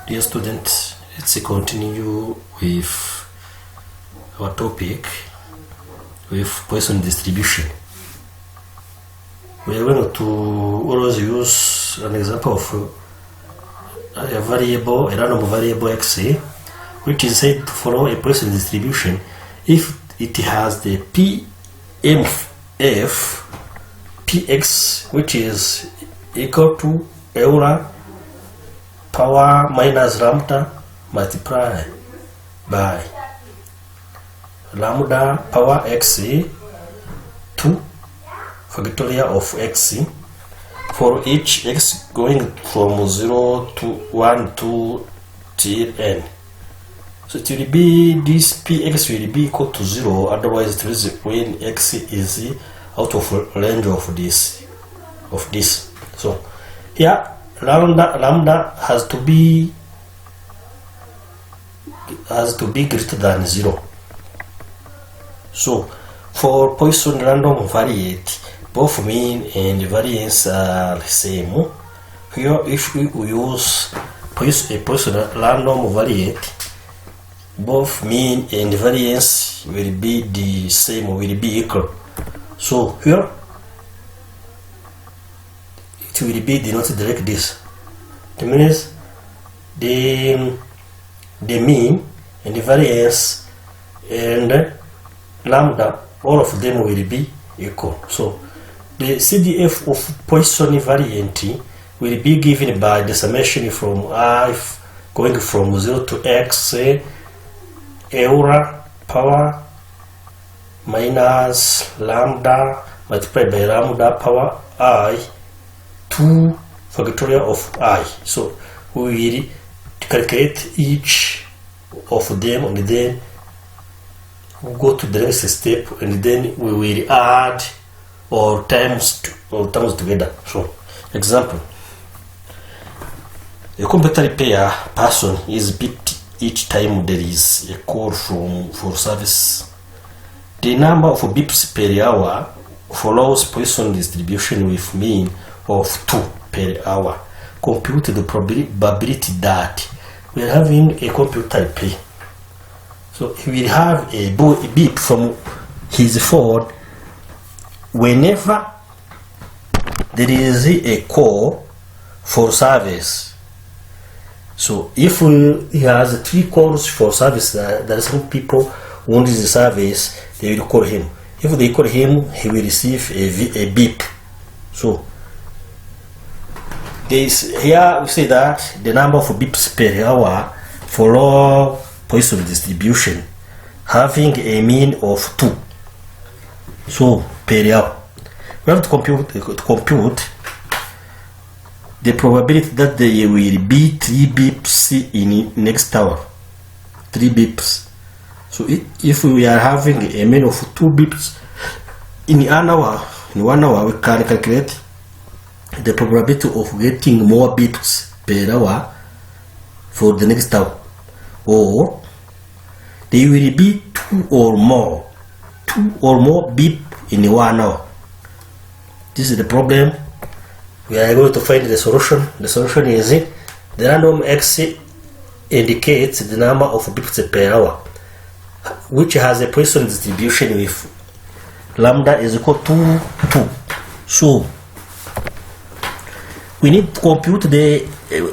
Dear students, let's continue with our topic with Poisson distribution. We are going to always use an example of a variable, a random variable x, which is said to follow a Poisson distribution if it has the PMF px, which is equal to Euler power minus lambda multiplied by lambda power x 2 factorial of x for each x going from 0 to 1 to till n. So it will be, this px will be equal to 0, otherwise it is when x is out of range of this. So here lambda has to be greater than 0. So for Poisson random variate, both mean and variance are the same. Here if we use a Poisson random variate, both mean and variance will be the same, will be equal. So here it will be denoted like this. It means the mean and the variance and lambda, all of them will be equal. So the CDF of Poisson variant will be given by the summation from I going from 0 to x Euler power minus lambda multiplied by lambda power I 2 factorial of I. So we will calculate each of them and then we'll go to the next step and then we will add all terms together. So example, a computer repair person is beat each time there is a call for service. The number of beeps per hour follows Poisson distribution with mean of 2 per hour. Compute the probability that we are having a computer repair. So he will have a beep from his phone whenever there is a call for service. So if he has 3 calls for service, there are some people who want the service, they will call him. If they call him, he will receive a beep. So here we say that the number of beeps per hour follow Poisson distribution having a mean of 2. So per hour we have to compute the probability that there will be 3 beeps in next hour. 3 beeps. So if we are having a mean of 2 beeps in 1 hour, we can calculate the probability of getting more beeps per hour for the next hour, or there will be 2 or more beep in 1 hour. This is the problem. We are going to find the solution. The solution is the random x indicates the number of beeps per hour, which has a Poisson distribution with lambda is equal to 2. So we need to compute the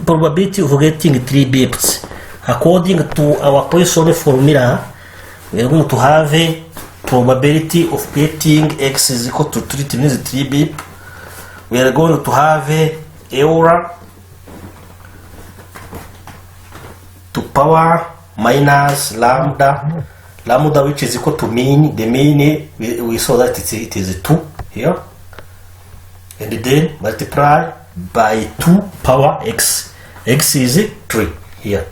probability of getting 3 beeps. According to our Poisson formula, we are going to have a probability of getting x is equal to 3, it means 3 beep. We are going to have a Euler to power minus lambda, which is equal to mean. The mean we saw that it is 2 here, and then multiply by 2 power x. X is 3 here.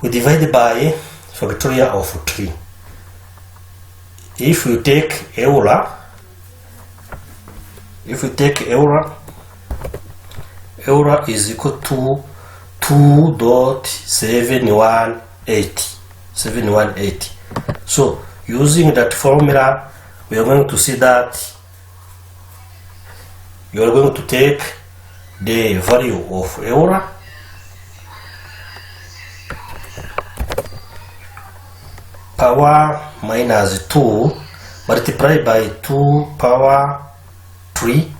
We divide by factorial of 3. If we take Euler, Euler is equal to 2.718. So using that formula, we are going to see that you are going to take the value of Euler power minus 2 multiplied by 2 power 3,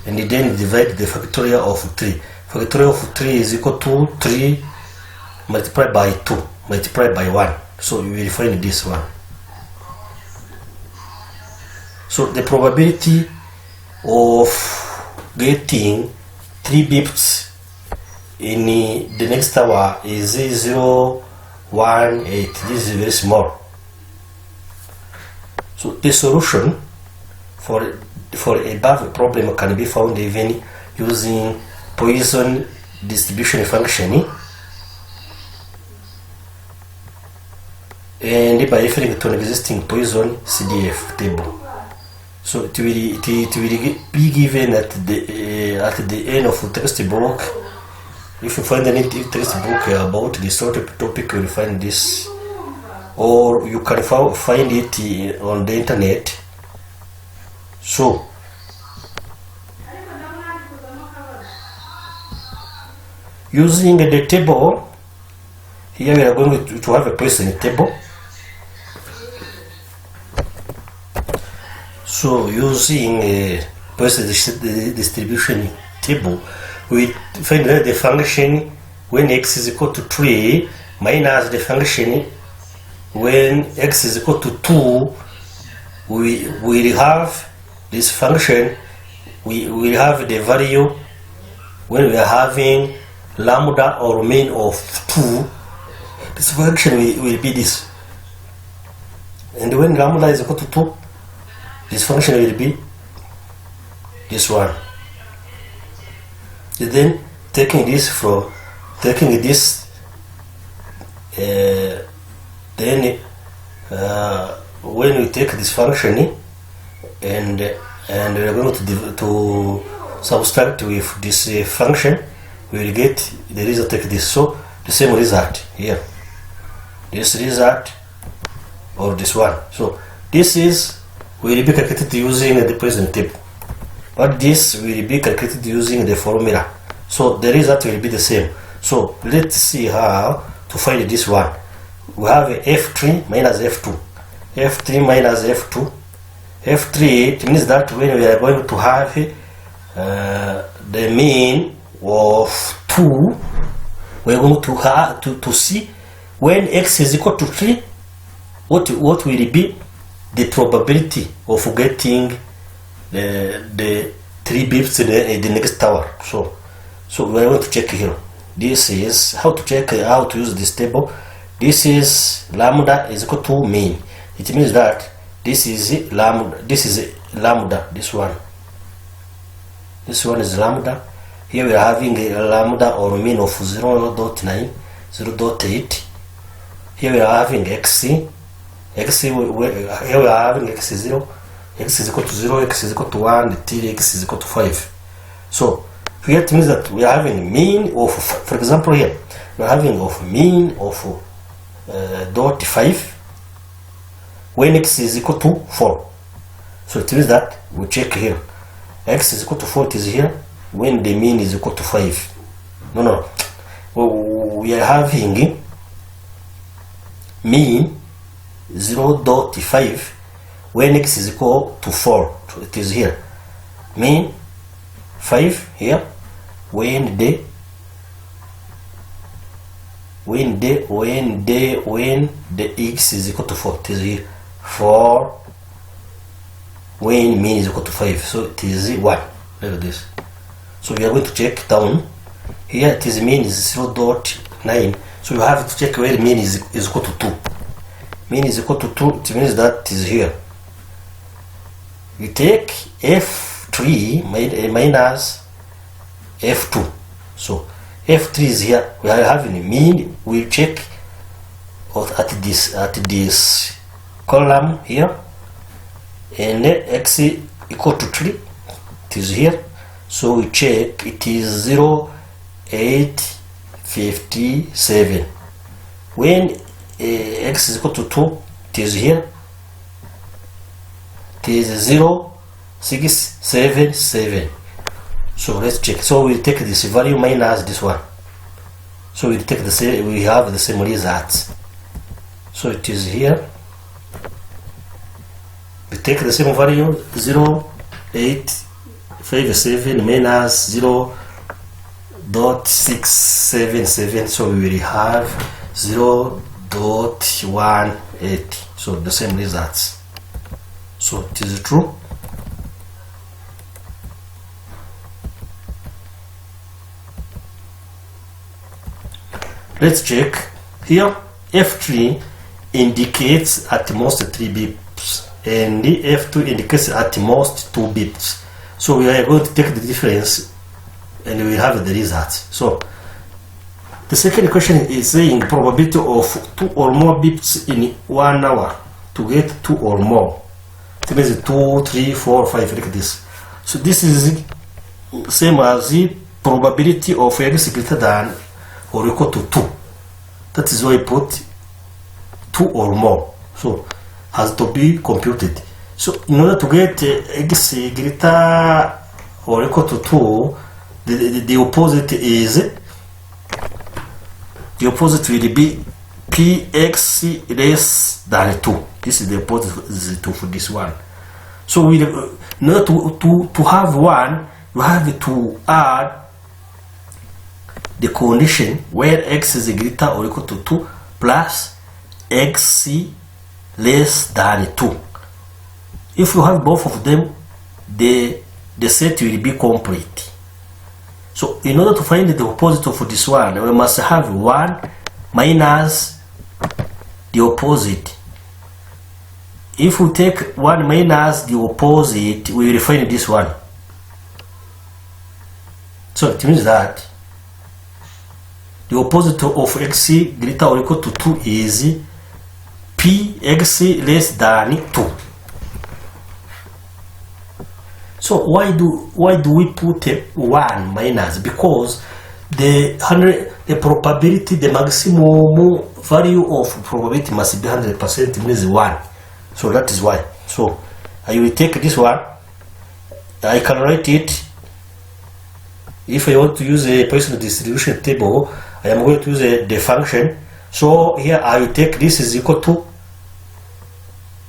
and then divide the factorial of 3. Factorial of 3 is equal to 3 multiplied by 2 multiplied by 1. So you will find this one. So the probability of getting 3 bips in the next hour is 0.18. This is very small. So the solution for above problem can be found even using Poisson distribution function and by referring to an existing Poisson CDF table. So it will be given at the end of the textbook. If you find any textbook about this sort of topic, you will find this, or you can find it on the internet. So using the table, here we are going to have a Poisson table. So using a Poisson distribution table, we find that the function when x is equal to 3 minus the function when x is equal to 2, we will have this function, we will have the value when we are having lambda or mean of 2. This function will be this, and when lambda is equal to 2, this function will be this one. And then taking this when we take this function and we are going to subtract with this function, we will get the result like this. So the same result here, this result or this one. So this is will be calculated using the Poisson table, but this will be calculated using the formula. So the result will be the same. So let's see how to find this one. We have f3 minus f2, f3 minus f2. f3, it means that when we are going to have the mean of 2, we are going to have to see when x is equal to 3, what will be the probability of getting the 3 bips in the next hour. So we are going to check here. This is how to check how to use this table. This is lambda is equal to mean. It means that this is lambda. This is lambda. This one is lambda. Here we are having a lambda or mean of 0.9, 0.8. Here we are having here we are having x0, x is equal to 0, x is equal to 1, till x is equal to 5. So here it means that we are having mean of, for example, here we are having of mean of 0.5 when x is equal to 4. So it means that we check here, x is equal to 4, it is here when the mean is equal to 5. No, we are having mean 0.5 when x is equal to 4. So it is here mean 5 here when the x is equal to 4. It is here 4 when mean is equal to 5. So it is 1 like this. So we are going to check down here. It is mean is 0.9. So you have to check where mean is equal to 2. Mean is equal to 2. It means that it is here. We take f3 minus f2. So f3 is here. We are having mean. We check at this column here, and x equal to 3. It is here. So we check. It is 0.857. When x is equal to 2, it is here. It is 0.677. So let's check. So we take this value minus this one. So we take the same. We have the same results. So it is here. We take the same value 0.857 minus 0.677, so we will have 0.180. So the same results. So it is true. Let's check here. F3 indicates at most 3 bips and F2 indicates at most 2 bips. So we are going to take the difference and we have the results. So the second question is saying probability of 2 or more bips in 1 hour to get 2 or more. It means 2, 3, 4, 5 like this. So this is same as the probability of x greater than or equal to 2. That is why I put 2 or more. So has to be computed. So in order to get x greater or equal to 2, the opposite is, the opposite will be px less than 2. This is the opposite for this one. So we, in order to have 1, you have to add the condition where x is greater or equal to 2 plus x less than 2. If you have both of them, the set will be complete. So in order to find the opposite of this one, we must have 1 minus the opposite. If we take 1 minus the opposite, we will find this one. So it means that the opposite of x greater or equal to 2 is px less than 2. So why do we put 1 minus? Because the probability, the maximum value of probability must be 100%, means 1. So that is why. So I will take this one. I can write it. If I want to use a Poisson distribution table, I am going to use the function. So here I will take this is equal to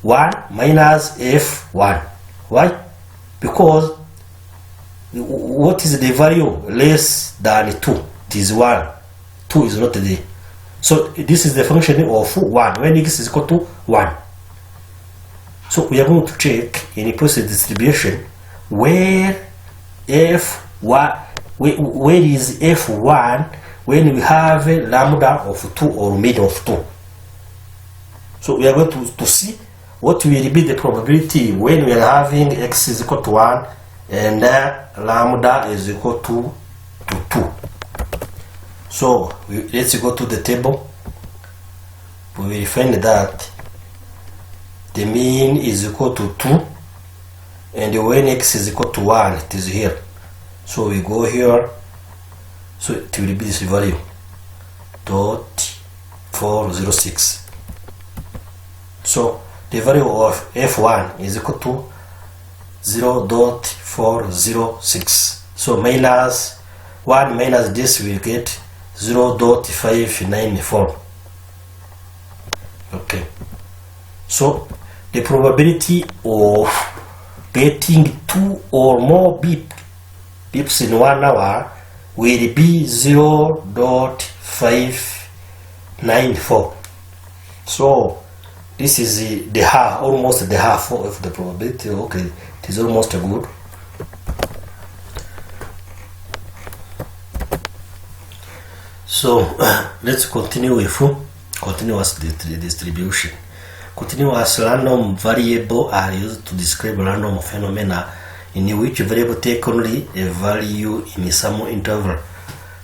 1 minus f1. Why? Because what is the value less than 2? It is 1. 2 is not there. So this is the function of 1 when x is equal to 1. So we are going to check in a Poisson distribution where f1, where is f1 when we have a lambda of 2 or mean of 2. So we are going to see what will be the probability when we are having x is equal to 1 and lambda is equal to 2. So let's go to the table. We will find that the mean is equal to 2 and when x is equal to 1, it is here. So we go here. So it will be this value .406. So the value of f1 is equal to 0.406. So minus 1 minus this will get 0.594. Okay. So the probability of getting 2 or more bips in 1 hour will be 0.594. So this is the half, almost the half of the probability. Okay, it is almost good. So let's continue with continuous distribution. Continuous random variable are used to describe random phenomena in which variable take only a value in some interval.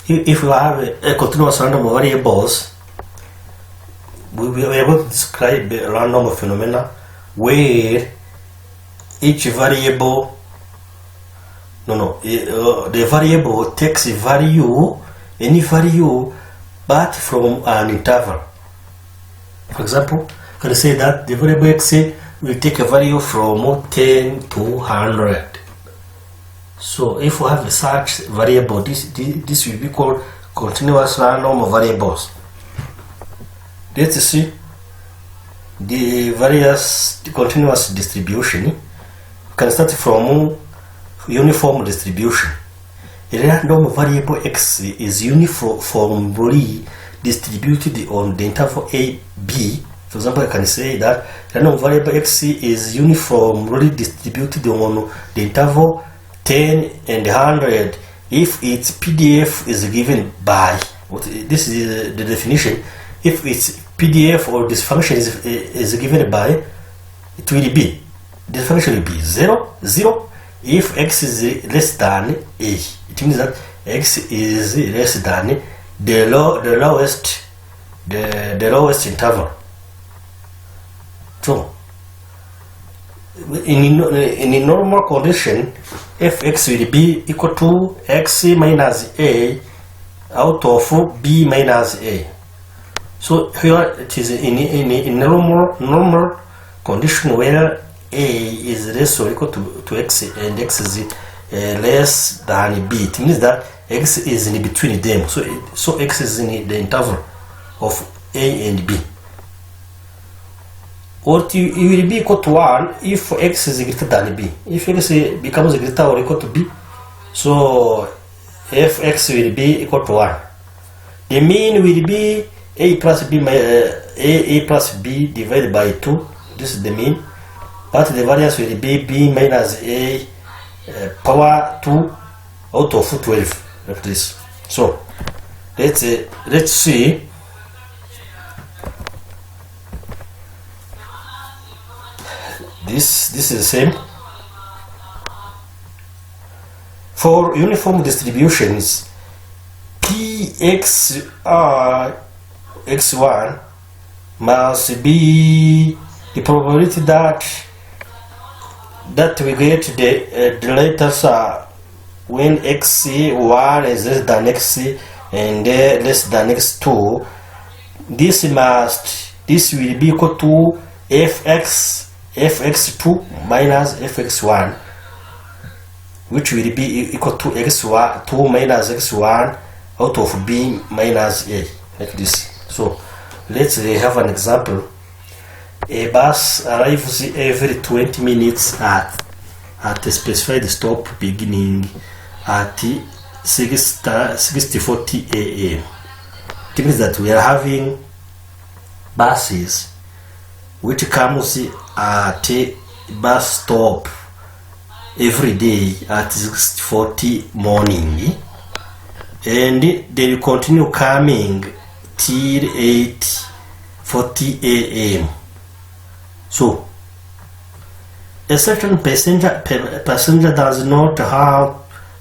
If you have a continuous random variables, we will be able to describe a random phenomena where each variable, the variable takes a value, any value, but from an interval. For example, I can say that the variable x will take a value from 10 to 100. So if we have such variable, this will be called continuous random variables. Let's see the various continuous distribution, you can start from uniform distribution. A random variable x is uniformly distributed on the interval a, b. For example, I can say that random variable x is uniformly distributed on the interval 10 and 100 if its PDF is given by, this is the definition, if its PDF or this function is given by, it will be, this function will be 0, 0 if x is less than a. It means that x is less than the lowest interval. So in a normal condition, fx will be equal to x minus a out of b minus a. So here it is in a normal condition where a is less or equal to x and x is less than b. It means that x is in between them. So x is in the interval of a and b. Or it will be equal to 1 if x is greater than b. If x becomes greater or equal to b, so fx will be equal to 1. The mean will be a plus b divided by 2. This is the mean. But the variance will be b minus a power 2 out of 12, like this. So let's see. This is the same. For uniform distributions, pxr x1 must be the probability that we get the letters when x1 is less than x and less than x2. This will be equal to fx2 minus fx1, which will be equal to x2 minus x1 out of b minus a, like this. So let's have an example. A bus arrives every 20 minutes at a specified stop beginning at 6:40 a.m. It means that we are having buses which comes at a bus stop every day at 6:40 morning, and they will continue coming till 8:40 a.m. So a certain passenger does not have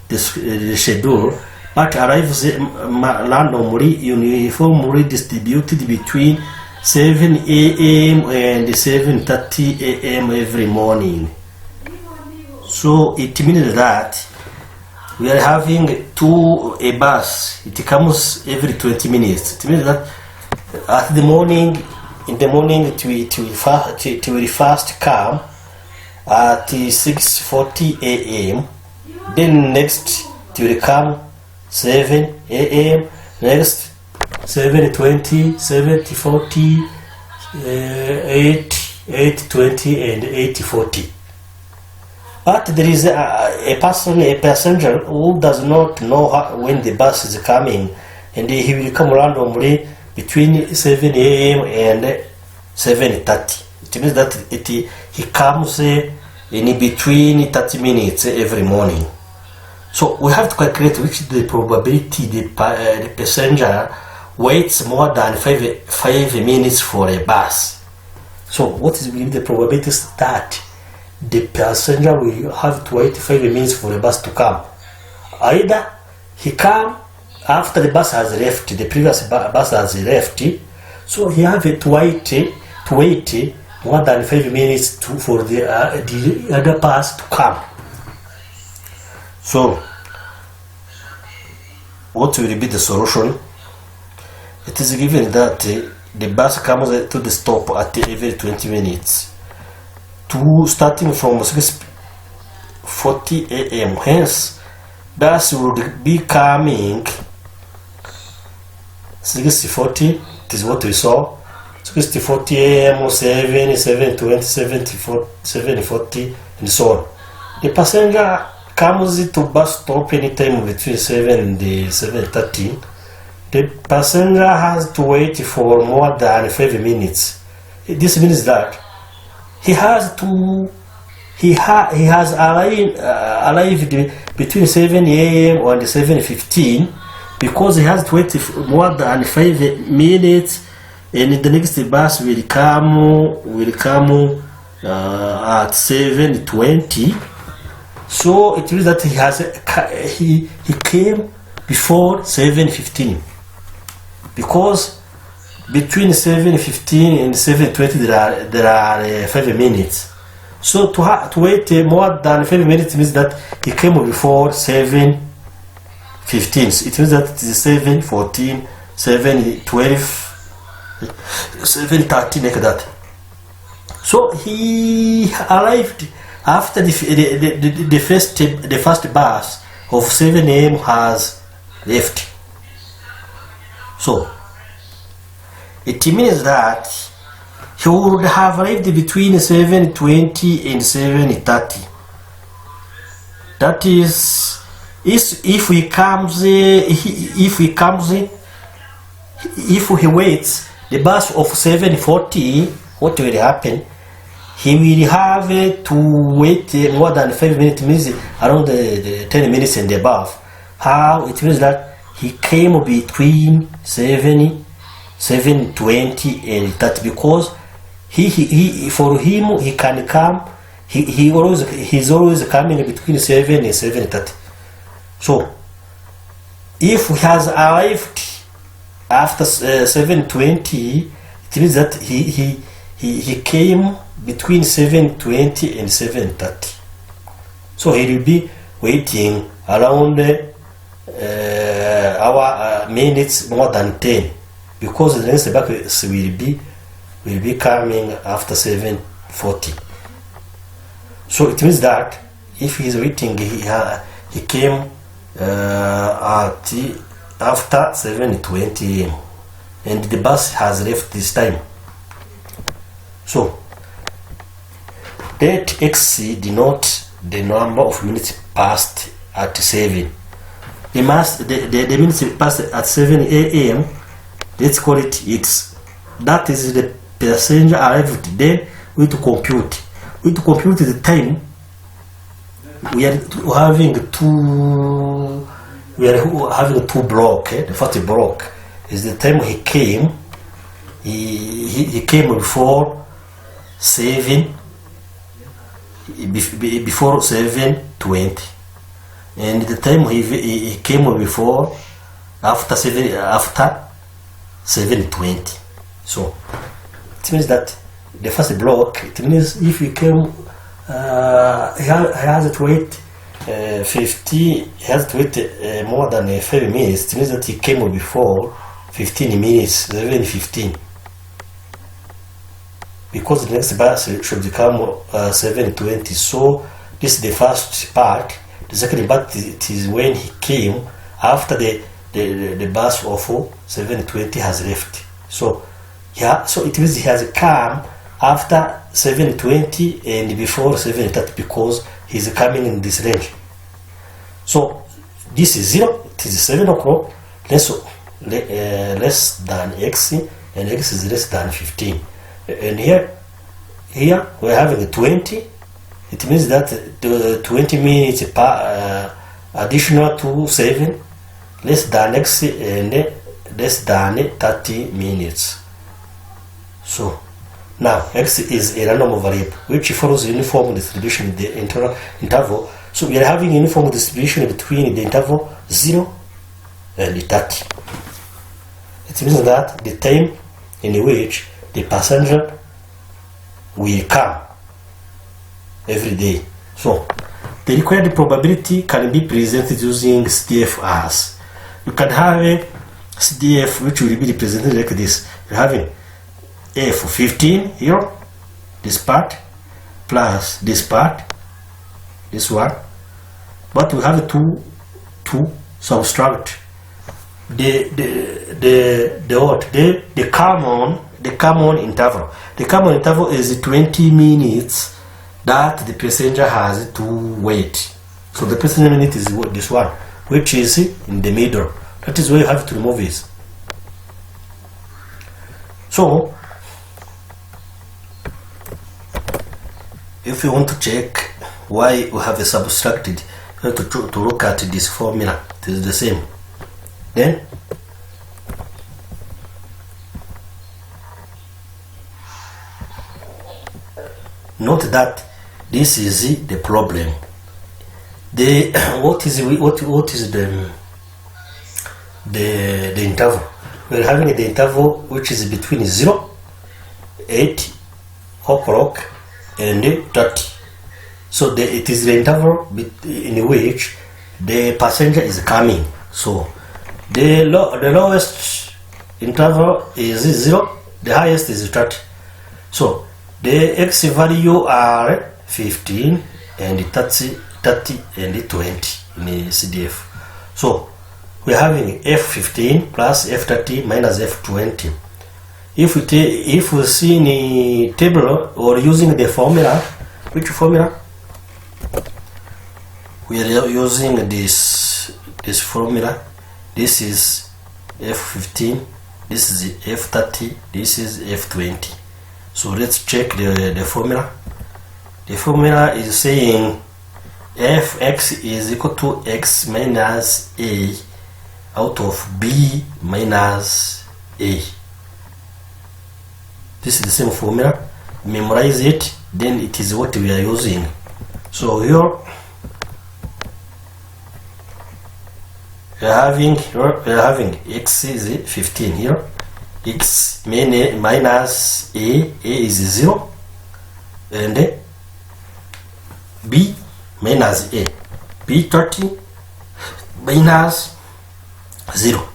the schedule but arrives randomly, uniformly distributed between 7 a.m. and 7:30 a.m. every morning. So it means that we are having a bus. It comes every 20 minutes. It means that in the morning it will first come at 6:40 a.m. Then next it will come 7 a.m. Next 7:20, 7:40, 8:20 and 8:40. But there is a passenger who does not know when the bus is coming, and he will come randomly between 7 a.m. and 7:30. It means that he comes in between 30 minutes every morning. So we have to calculate which is the probability the passenger waits more than 5 minutes for a bus. So what is the probability that the passenger will have to wait 5 minutes for the bus to come? Either he come after the bus has left, the previous bus has left, so he have to wait more than 5 minutes for the other bus to come. So what will be the solution? It is given that the bus comes to the stop at every 20 minutes, starting from 6:40 a.m. Hence, bus would be coming 6:40. It is what we saw. 60:40 a.m., 7, 7:20, 7:40, and so on. The passenger comes to bus stop anytime between 7 and 7:30. The passenger has to wait for more than 5 minutes. This means that he has arrived between 7 a.m. and 7:15 because he has to wait more than 5 minutes, and the next bus will come at 7:20. So it means that he came before 7:15 because between 7:15 and 7:20 there are 5 minutes. So to wait more than 5 minutes means that he came before 7:15. So it means that it is 7:14, 7:12, 7:13, like that. So he arrived after the first bus of 7 a.m. has left. So it means that he would have arrived between 7:20 and 7:30. That is, if he waits the bus of 7:40, what will happen? He will have to wait more than 5 minutes, means around the 10 minutes and above. How? It means that he came between 7:20 and 30 because for him he can come. He's always coming between 7 and 7:30. So if he has arrived after 7:20, it means that he came between 7:20 and 7:30. So he will be waiting around minutes more than 10 because the next bus will be coming after 7:40. So it means that if he is waiting, he came after 7:20 a.m. and the bus has left this time. So that X denotes the number of minutes passed at 7. The minutes passed at 7 a.m. let's call it X. That is the passenger arrived. Then we to compute the time. We are having two blocks. The first block is the time he came. He came before 7, before 7:20, and the time he came before after 7:20. So it means that the first block, it means if he came, he has to wait 50. He has to wait more than 5 minutes. It means that he came before 15 minutes, 7:15. Because the next bus should come 7:20. So this is the first part. The second part it is when he came after the bus of 7:20 has left. So yeah, so it means he has come after 7:20 and before 7:30 because he's coming in this range. So this is 0. It is 7 o'clock. Less than X, and X is less than 15. And here we're having 20. It means that the 20 minutes additional to 7 less than X and less than 30 minutes. So now X is a random variable which follows uniform distribution in the interval. So we are having uniform distribution between the interval 0 and 30. It means that the time in which the passenger will come every day. So the required probability can be presented using CDF as. You can have a CDF which will be represented like this. You're having F15 here, this part, plus this part, this one. But we have to subtract the common the common interval. The common interval is 20 minutes that the passenger has to wait. So the passenger minute is this one, which is in the middle. That is where you have to remove this. So if you want to check why we have subtracted, you have to look at this formula. It is the same. Then note that this is the problem. What is the interval? We're having the interval which is between 0, 8 o'clock and 30. So it is the interval in which the passenger is coming. So the lowest interval is 0, the highest is 30. So the x value are 15 and 30 and 20 in CDF. So we're having F15 plus F30 minus F20. If we see in the table or using the formula, which formula? We are using this formula. This is F15, this is F30, this is F20. So let's check the formula. The formula is saying Fx is equal to x minus a out of b minus a. This is the same formula. Memorize it, then it is what we are using. So here we are having x is 15 here. X minus a is 0, and b minus a, b 30 minus 0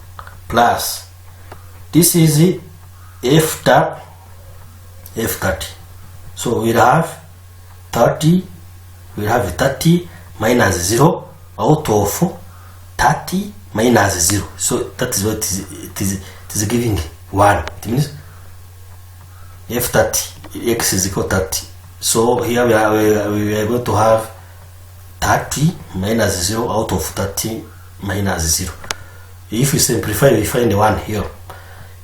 plus this is f30. So we'll have 30, we'll have 30 minus 0 out of 30 minus 0. So that is what it is giving 1. It means f30, x is equal to 30. So here we are going to have 30 minus 0 out of 30 minus 0. If you simplify, we find 1 here.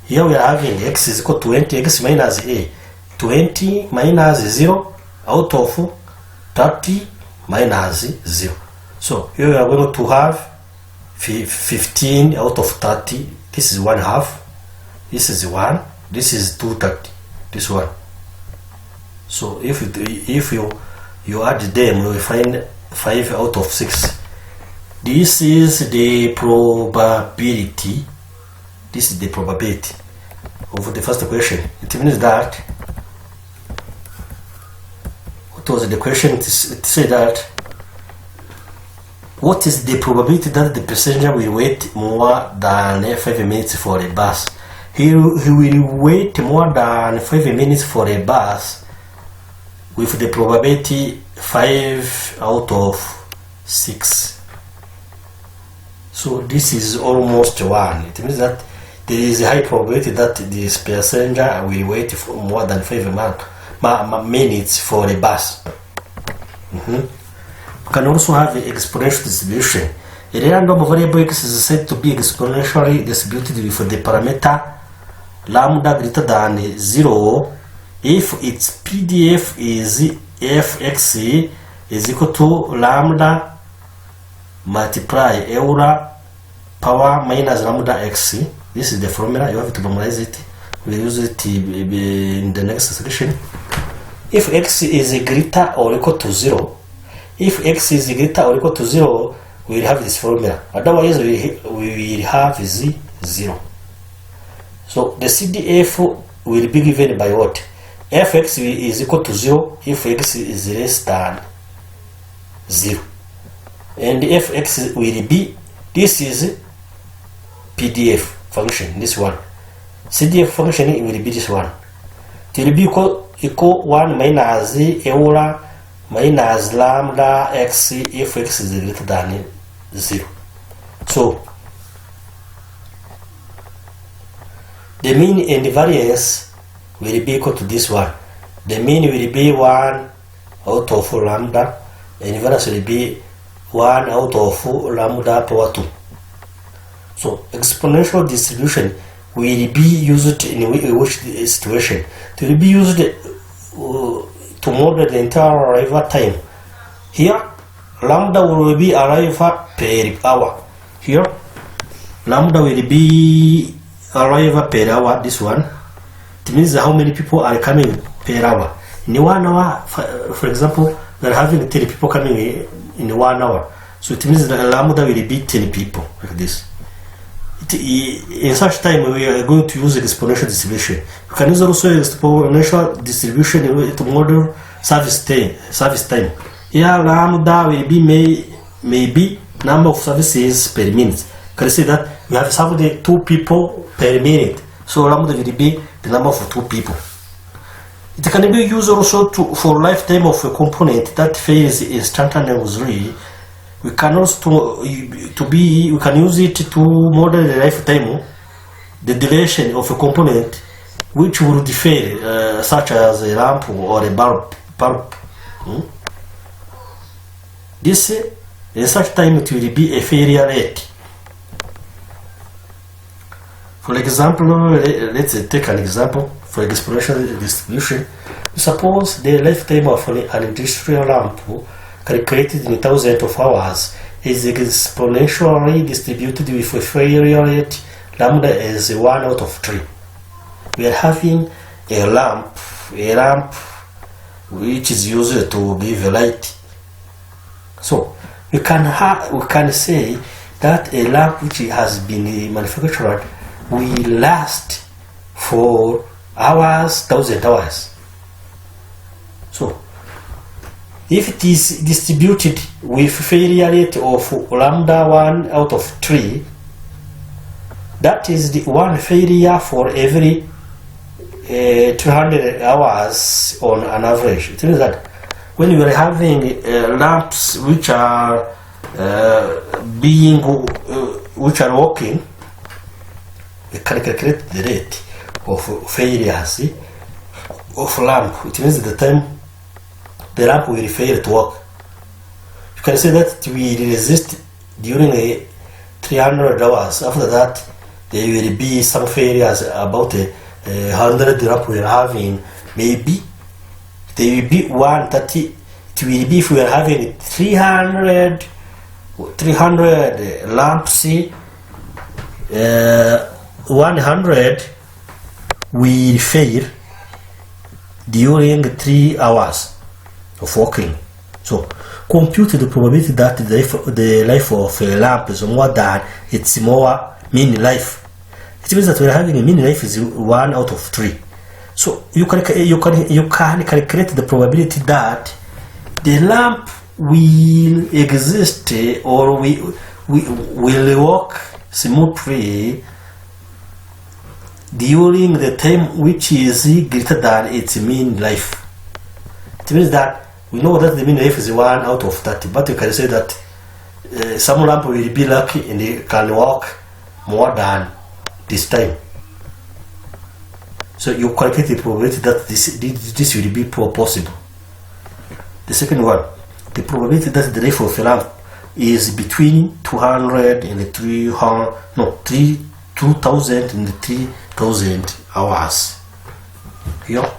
Here we are having x is equal to 20, x minus a, 20 minus 0 out of 30 minus 0. So here we are going to have 15 out of 30. This is 1/2. This is 1. This is 2/30. This one. So if you add them, you will find 5 out of 6. This is the probability. This is the probability of the first question. It means that, what was the question? It said that what is the probability that the passenger will wait more than 5 minutes for a bus? He will wait more than 5 minutes for a bus with the probability 5 out of 6. So this is almost 1. It means that there is a high probability that this passenger will wait for more than 5 minutes for a bus. You can also have the exponential distribution. A random variable x is said to be exponentially distributed with the parameter lambda greater than 0 if its PDF is fx is equal to lambda multiply Euler power minus lambda x. This is the formula. You have to memorize it. We'll use it in the next section. If x is greater or equal to 0, if x is greater or equal to 0, we will have this formula. Otherwise, we will have 0. So the CDF will be given by what? Fx is equal to 0 if x is less than 0. And fx will be, this is PDF function, this one. CDF function will be this one. It will be equal 1 minus Euler minus lambda x if x is greater than 0. So the mean and the variance will be equal to this one. The mean will be 1 out of lambda, and variance will be 1 out of lambda power 2. So exponential distribution will be used in which situation? It will be used to model the entire arrival time. Here, lambda will be arrival per hour. Here, lambda will be arrival per hour. This one, it means how many people are coming per hour. In 1 hour, for example, they're having 10 people coming in 1 hour. So it means that lambda will be 10 people, like this. In such time, we are going to use exponential distribution. You can use also exponential distribution to model service time. Here, lambda will be maybe number of services per minute. You can see that we have served 2 people per minute. So lambda will be the number of 2 people. It can be used also for lifetime of a component that fails instantaneously. We can also we can use it to model the lifetime, the duration of a component which will differ, such as a lamp or a bulb. This in such time it will be a failure rate. For example, let's take an example for exponential distribution. Suppose the lifetime of an industrial lamp calculated in thousands of hours is exponentially distributed with a failure rate lambda is 1 out of 3. We are having a lamp which is used to give light. So we can say that a lamp which has been manufactured will last for hours, 1,000 hours. So if it is distributed with failure rate of lambda 1 out of 3, that is the one failure for every 200 hours on an average. It means that when you are having lamps which are working, we can calculate the rate of failures of lamp. It means the time the lamp will fail to work. You can say that it will resist during 300 hours. After that, there will be some failures, about 100 lamp we are having. Maybe there will be 130. It will be if we are having 300 lamps. 100 will fail during 3 hours of working. So compute the probability that the life of a lamp is more than its more mean life. It means that we are having a mean life is 1 out of 3. So you can calculate the probability that the lamp will exist or will work smoothly during the time which is greater than its mean life. It means that we know that the mean life is 1 out of 30, but you can say that some lamp will be lucky and they can work more than this time. So you calculate the probability that this will be possible. The second one, the probability that the life of a lamp is between 200 and 2,000 and 3,000 hours. Here.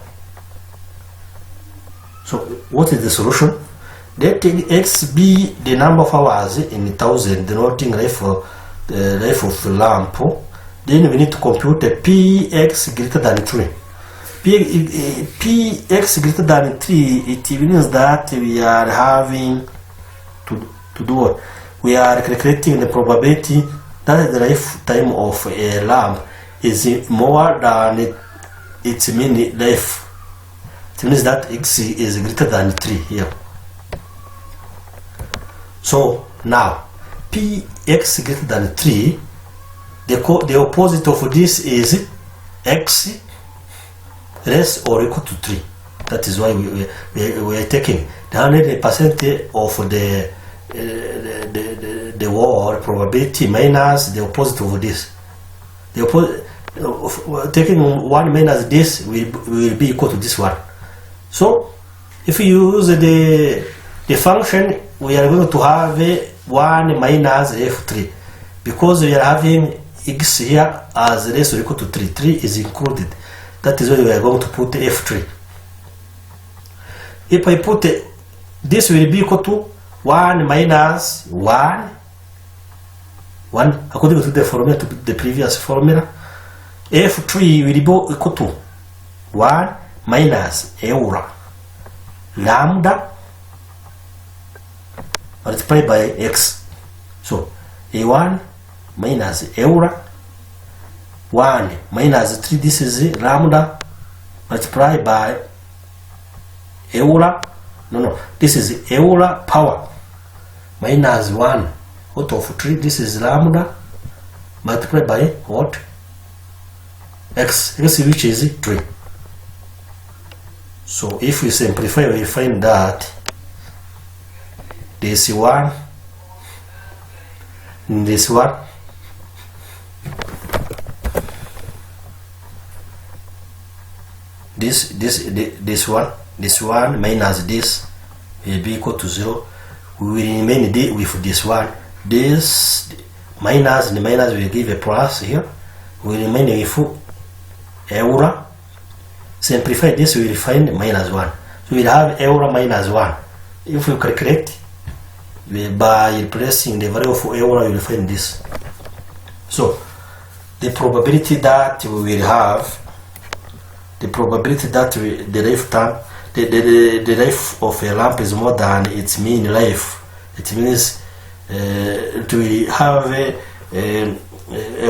So what is the solution? Let x be the number of hours in 1,000 denoting life of the lamp. Then we need to compute the px greater than 3. Px greater than 3, it means that we are having to do what? We are calculating the probability that the lifetime of a lamp is more than its mean life. It means that x is greater than 3 here. So now px greater than 3, the opposite of this is x less or equal to 3. That is why we are taking the 100% of the word probability minus the opposite of this. The taking 1 minus this will be equal to this one. So if you use the function, we are going to have 1 minus f3, because we are having x here as less or equal to 3. 3 is included. That is why we are going to put f3. If I put this will be equal to 1 minus 1 according to the formula, to the previous formula. F3 will be equal to 1 minus Eura lambda multiplied by x. So A1 minus Eura 1 minus 3, this is lambda multiplied by Eura, this is Eura power minus 1 out of 3, this is lambda multiplied by what? X, which is 3. So if we simplify, we find that this one, this one, this one minus this will be equal to 0. We will remain with this one. This minus, the minus will give a plus here. We will remain with Eura. Simplify this, we will find minus 1. So we will have Eura minus 1. If we calculate by replacing the value of Eura, we will find this. So the probability that we will have, the probability that the lifetime, the life of a lamp is more than its mean life. It means it will have a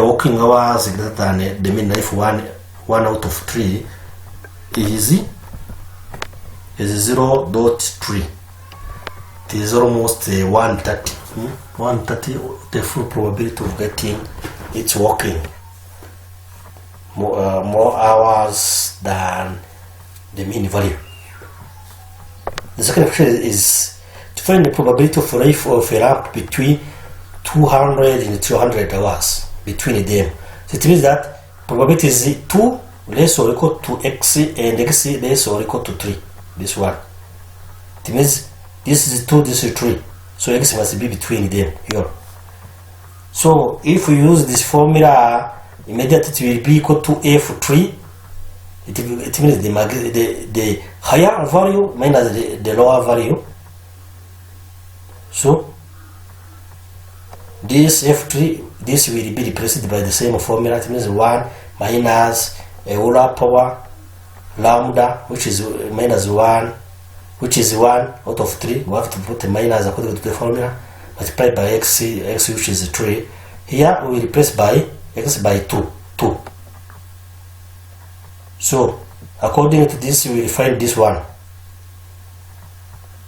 working hours greater than the mean life. 1 out of 3 is 0.3. It is almost 130. 130, the full probability of getting it's working more hours than the mean value. The second question is to find the probability of life of a lamp between 200 and 300 hours between them. So it means that probability is 2 less or equal to x and x less or equal to 3. This one. It means this is 2, this is 3. So x must be between them here. So if we use this formula, immediately it will be equal to f3. It means the higher value minus the lower value. So this f3, this will be replaced by the same formula. It means 1 minus Euler power lambda, which is minus 1, which is 1 out of 3. We have to put a minus according to the formula, multiplied by x, which is 3. Here we replace by x by 2. So according to this, we will find this one.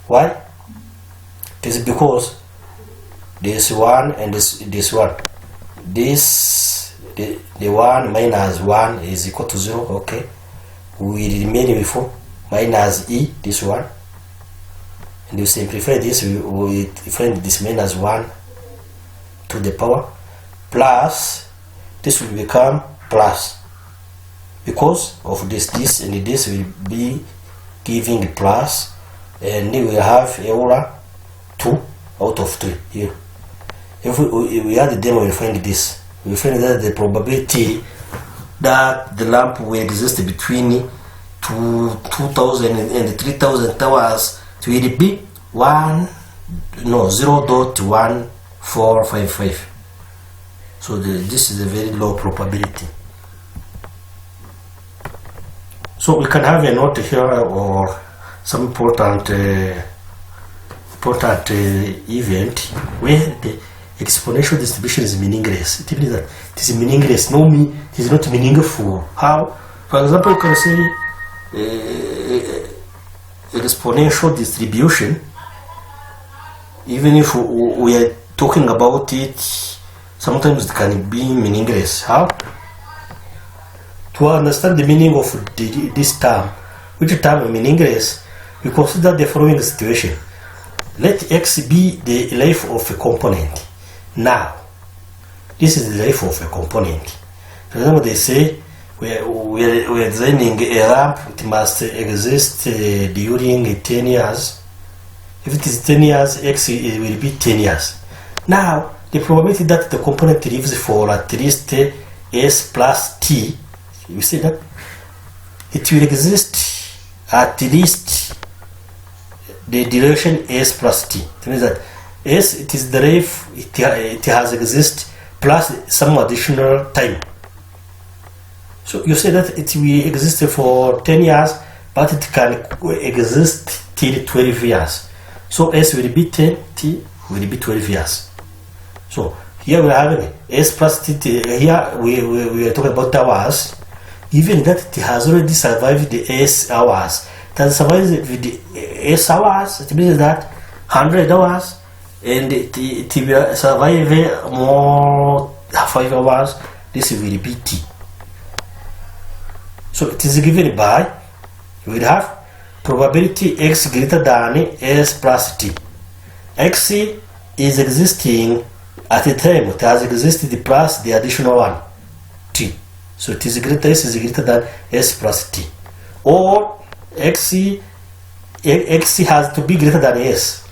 Why? It is because this one and this one. The 1 minus 1 is equal to 0. Okay, we remain with minus e, this one, and you simplify this, we find this minus 1 to the power plus this will become plus because of this and this will be giving plus, and we will have Euler 2 out of 3 here. If we add them, we will find this. We will find that the probability that the lamp will exist between 2,000 and 3,000 hours will be 0.1455. So this is a very low probability. So we can have a note here or some important event where the exponential distribution is meaningless. It means that it is meaningless. No, it is not meaningful. How? For example, you can say exponential distribution. Even if we are talking about it, sometimes it can be meaningless. How? To understand the meaning of this term, which term is meaningless, we consider the following situation. Let x be the life of a component. Now, this is the life of a component. For example, they say we're designing a ramp, it must exist during 10 years. If it is 10 years, X will be 10 years. Now, the probability that the component lives for at least S plus T, you see that it will exist at least the duration S plus T. It means that S, it is the life, it has exist plus some additional time. So you say that it will exist for 10 years, but it can exist till 12 years. So S will be 10, T will be 12 years. So here we are having S plus T, here we are talking about hours. Even that it has already survived the S hours. It has survived the S hours, it means that 100 hours, and it will survive more 5 hours, this will be T. So it is given by, we will have probability X greater than S plus T. X is existing at the time it has existed plus the additional one, T. So it is greater, S is greater than S plus T. Or X has to be greater than S.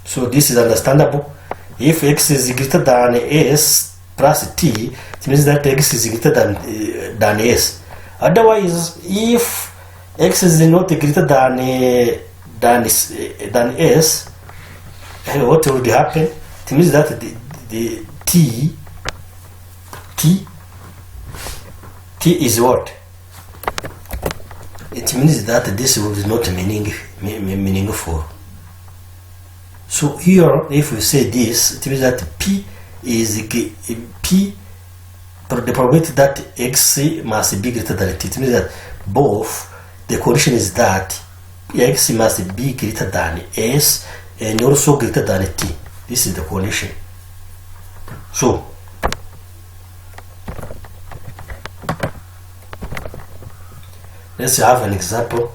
So this is understandable. If X is greater than S plus T, it means that X is greater than S. Otherwise, if X is not greater than S, what would happen? It means that the T is what? It means that this is not meaningful. So here, if we say this, it means that P is P. The probability that X must be greater than T. It means that both the condition is that X must be greater than S and also greater than T. This is the condition. So let's have an example.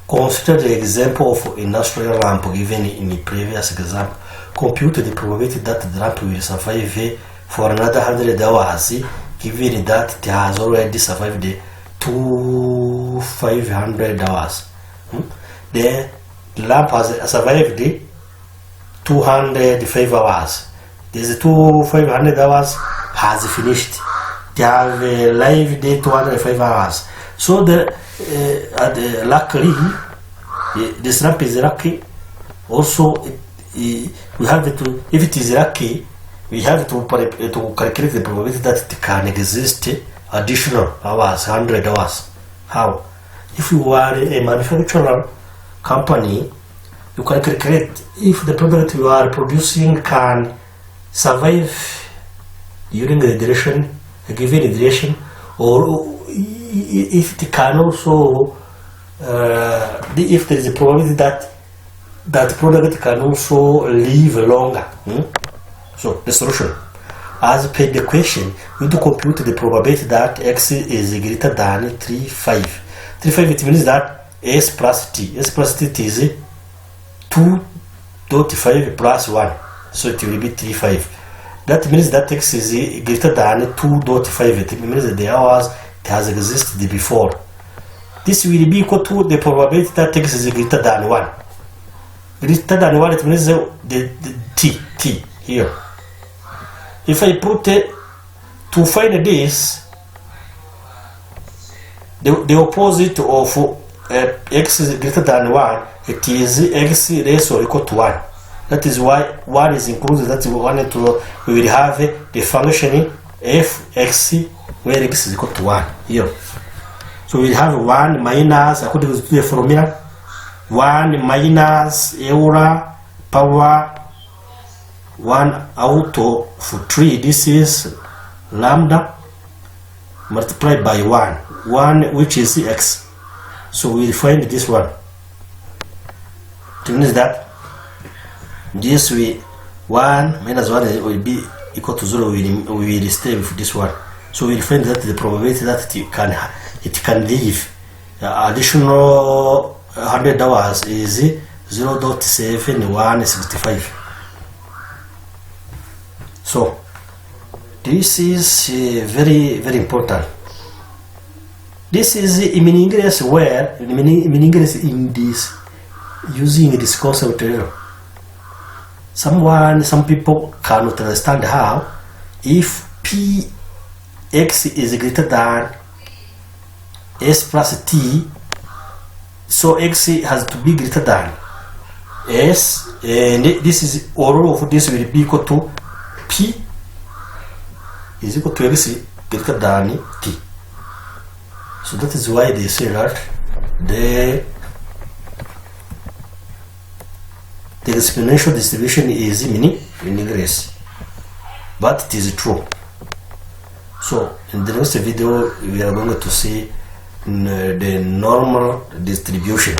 Consider the example of industrial lamp given in the previous example. Compute the probability that the lamp will survive for another 100 hours, given that it has already survived 500 hours. The lamp has survived 205 hours. These 500 hours has finished. They have lived 205 hours. So luckily, this lamp is lucky. Also, we have to, if it is lucky, we have to calculate the probability that it can exist additional hours, 100 hours. How? If you are a manufacturer company, you can calculate if the product you are producing can survive during the duration, a given duration, or if it can also, if there is a probability that that product can also live longer. So the solution, as per the question, we do compute the probability that X is greater than 3.5. 3.5, it means that S plus T. S plus T is 2.5 plus 1. So it will be 3.5. That means that X is greater than 2.5. It means that the hours it has existed before. This will be equal to the probability that X is greater than 1. Greater than 1, it means the T here. If I put to find this, the opposite of X is greater than 1, it is X less or equal to 1. That is why 1 is included. That is we will have the function fx where X is equal to 1 here. So we will have 1 minus, according to the formula, 1 minus Euler power 1 out of 3. This is lambda multiplied by 1 which is X. So we will find this one. It means that this 1 minus 1 will be equal to 0. We will stay with this one. So we will find that the probability that it can live additional 100 hours is 0.7165. So This is very important. This is meaningless where meaningless in this using this concept. Some people cannot understand how if px is greater than s plus t, so x has to be greater than s, and this is all of this will be equal to p is equal to x greater than t. So that is why they say that the exponential distribution is meaningless, but it is true. So in the next video we are going to see the normal distribution.